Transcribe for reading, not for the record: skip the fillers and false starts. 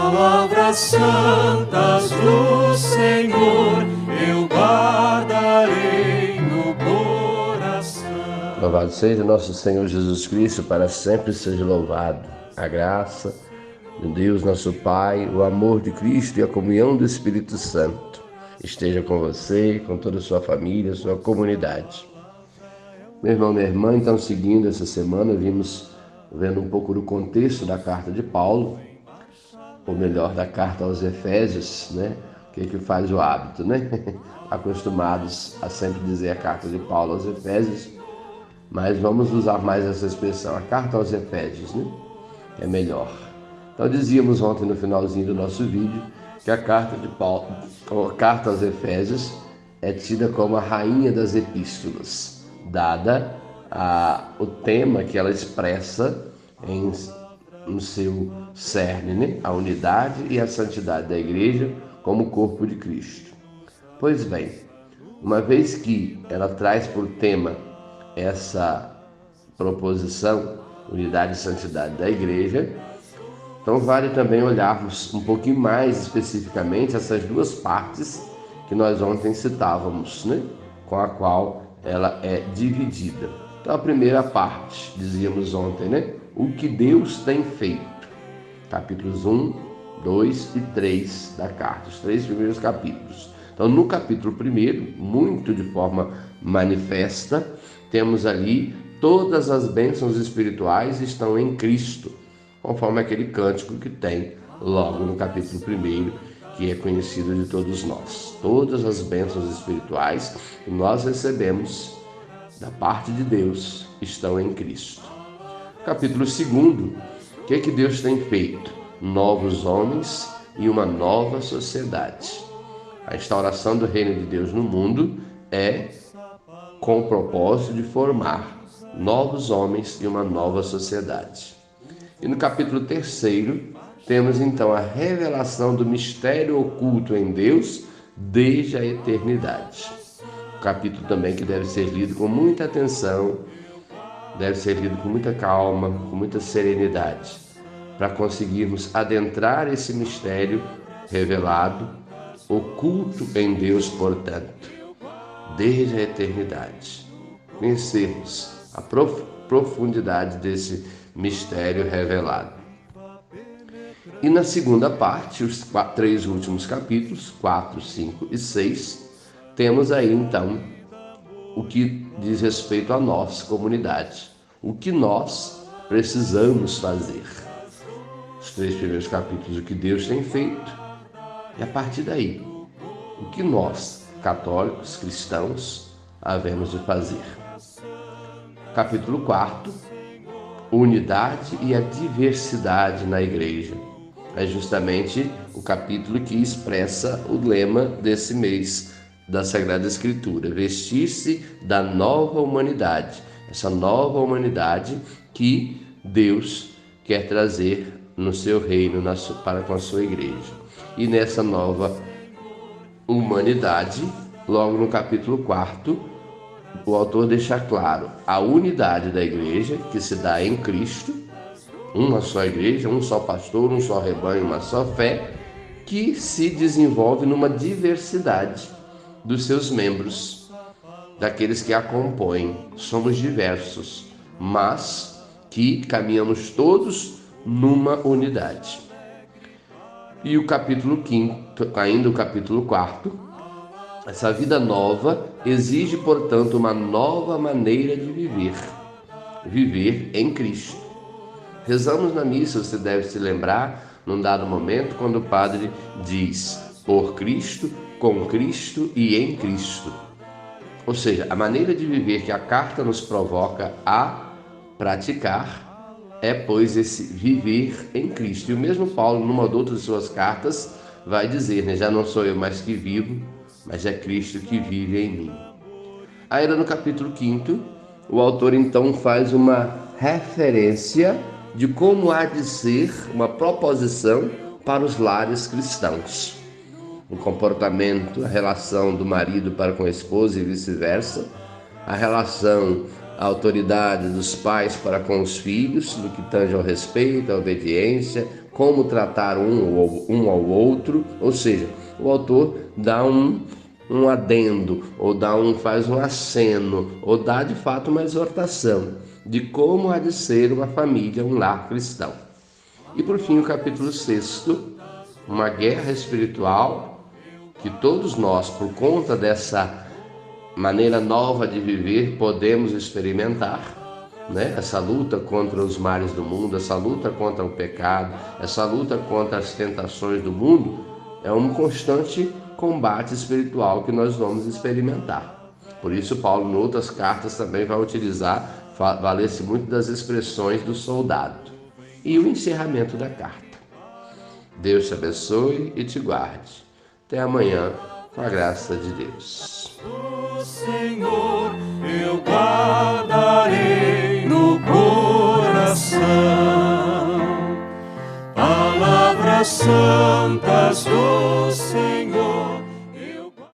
palavras santas do Senhor eu guardarei no coração. Louvado seja nosso Senhor Jesus Cristo, para sempre seja louvado. A graça de Deus, nosso Pai, o amor de Cristo e a comunhão do Espírito Santo esteja com você, com toda a sua família, sua comunidade. Meu irmão, minha irmã, então, seguindo essa semana, vimos vendo um pouco do contexto da carta de Paulo, ou melhor, da carta aos Efésios, né? O que faz o hábito, né? Acostumados a sempre dizer a carta de Paulo aos Efésios, mas vamos usar mais essa expressão, a carta aos Efésios, né? É melhor. Então dizíamos ontem no finalzinho do nosso vídeo que a carta de Paulo, a carta aos Efésios, é tida como a rainha das epístolas, dada o tema que ela expressa no seu cerne, né? A unidade e a santidade da igreja como corpo de Cristo. Pois bem, uma vez que ela traz por tema essa proposição, unidade e santidade da igreja, então vale também olharmos um pouquinho mais especificamente essas duas partes que nós ontem citávamos, né? Com a qual ela é dividida. Então a primeira parte, dizíamos ontem, né? O que Deus tem feito. Capítulos 1, 2 e 3 da carta, os 3 primeiros capítulos. Então no capítulo 1, muito de forma manifesta, temos ali todas as bênçãos espirituais estão em Cristo, conforme aquele cântico que tem logo no capítulo 1, que é conhecido de todos nós. Todas as bênçãos espirituais que nós recebemos da parte de Deus estão em Cristo. Capítulo 2, o que Deus tem feito? Novos homens e uma nova sociedade. A instauração do reino de Deus no mundo é com o propósito de formar novos homens e uma nova sociedade. E no capítulo 3, temos então a revelação do mistério oculto em Deus desde a eternidade. Capítulo também que deve ser lido com muita atenção, deve ser lido com muita calma, com muita serenidade, para conseguirmos adentrar esse mistério revelado, oculto em Deus, portanto, desde a eternidade. Conhecermos a profundidade desse mistério revelado. E na segunda parte, os 3 últimos capítulos, 4, 5 e 6, temos aí então o que diz respeito a nós, comunidade, o que nós precisamos fazer. Os 3 primeiros capítulos, o que Deus tem feito, e a partir daí, o que nós, católicos, cristãos, havemos de fazer. Capítulo 4, unidade e a diversidade na igreja. É justamente o capítulo que expressa o lema desse mês da Sagrada Escritura, vestir-se da nova humanidade, essa nova humanidade que Deus quer trazer no seu reino, para com a sua igreja. E nessa nova humanidade, logo no capítulo 4, o autor deixa claro a unidade da igreja que se dá em Cristo, uma só igreja, um só pastor, um só rebanho, uma só fé, que se desenvolve numa diversidade dos seus membros, daqueles que a compõem. Somos diversos, mas que caminhamos todos numa unidade. E o capítulo 5, ainda o capítulo 4, essa vida nova exige, portanto, uma nova maneira de viver em Cristo. Rezamos na missa, você deve se lembrar, num dado momento, quando o padre diz: por Cristo, com Cristo e em Cristo. Ou seja, a maneira de viver que a carta nos provoca a praticar é, pois, esse viver em Cristo. E o mesmo Paulo, numa outra de suas cartas, vai dizer, né? Já não sou eu mais que vivo, mas é Cristo que vive em mim. Ainda no capítulo 5, o autor então faz uma referência de como há de ser uma proposição para os lares cristãos. O comportamento, a relação do marido para com a esposa e vice-versa, a relação a autoridade dos pais para com os filhos, no que tange ao respeito, à obediência, como tratar um ao outro, ou seja, o autor dá um adendo, ou faz um aceno, ou dá de fato uma exortação de como há de ser uma família, um lar cristão. E por fim o capítulo 6, uma guerra espiritual que todos nós, por conta dessa maneira nova de viver, podemos experimentar, né? Essa luta contra os males do mundo, essa luta contra o pecado, essa luta contra as tentações do mundo, é um constante combate espiritual que nós vamos experimentar. Por isso Paulo, em outras cartas, também vai utilizar, valer-se muito das expressões do soldado. E o encerramento da carta. Deus te abençoe e te guarde. Até amanhã, com a graça de Deus. O Senhor eu guardarei no coração, palavras santas do Senhor.